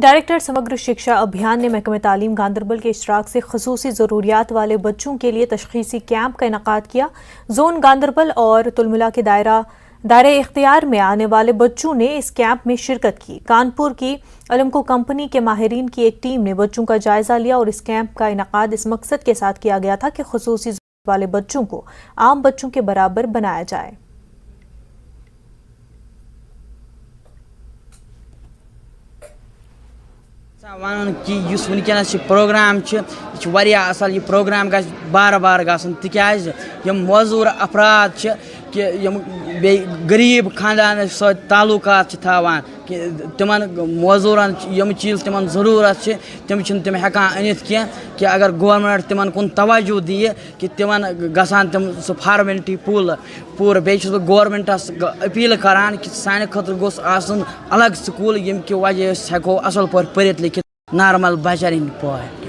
Director Samagra شکشا ابھیان نے محکمہ تعلیم گاندربل کے اشتراک سے خصوصی ضروریات والے بچوں کے لیے تشخیصی کیمپ کا انعقاد کیا۔ زون گاندربل اور تلملا کے دائرہ اختیار میں آنے والے بچوں نے اس کیمپ میں شرکت کی۔ کانپور کی علمکو کمپنی کے ماہرین کی ایک ٹیم نے بچوں کا جائزہ لیا اور اس کیمپ کا انعقاد اس مقصد کے ساتھ کیا گیا تھا کہ خصوصی ضرورت والے بچوں کو عام بچوں کے برابر بنایا جائے۔ ون کہ ونکس پروگرام یہ اصل، یہ پروگرام گھر بار بار گھن تاز موزور افراد کہ غریب خاندان ست تعلقات تھاوان کہ تمن موزورن یم چیز تمن ضرورت تم تم ہیکان انت کی کہ اگر گورنمنٹ تمن کن توجہ دی کہ تمن گژھان تم سہ فارمیلٹی پور بیس گورنمنٹس اپیل کران کہ سانہ خاطر گوس آسن الگ سکول یم کہ وجہ ہیکو اصل پٲٹھۍ پٔرِتھ لیکھِتھ نارمل بچن ہند پٲٹھۍ۔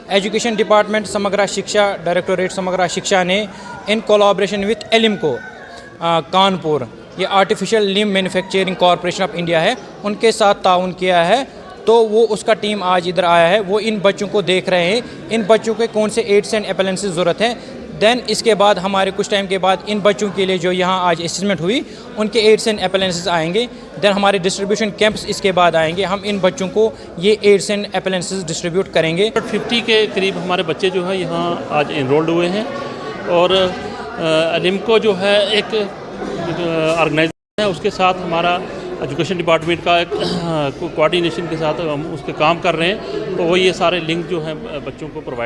Education department Samagra Shiksha directorate Samagra Shiksha نے in collaboration with ALIMCO Kanpur, یہ artificial limb manufacturing corporation of India ہے، ان کے ساتھ تعاون کیا ہے، تو وہ اس کا ٹیم آج ادھر آیا ہے۔ وہ ان بچوں کو دیکھ رہے ہیں، ان بچوں کے کون سے ایڈس اینڈ اپلائنسز ضرورت ہے۔ دین اس کے بعد ہمارے کچھ ٹائم کے بعد ان بچوں کے لیے جو یہاں آج اسسمنٹ ہوئی ان کے ایڈس اینڈ اپلائنسز آئیں گے۔ دین ہمارے ڈسٹریبیوشن کیمپس اس کے بعد آئیں گے، ہم ان بچوں کو یہ ایڈس اینڈ اپلائنسز ڈسٹریبیوٹ کریں گے۔ 50 کے قریب ہمارے بچے جو ہیں یہاں آج انرولڈ ہوئے ہیں، اور علمکو جو ہے ایک آرگنائزیشن ہے، اس کے ساتھ ہمارا ایجوکیشن ڈپارٹمنٹ کا ایک کوآرڈینیشن کے ساتھ ہم اس کے کام کر رہے ہیں، تو وہ یہ سارے لنک جو ہیں بچوں کو پرووائڈ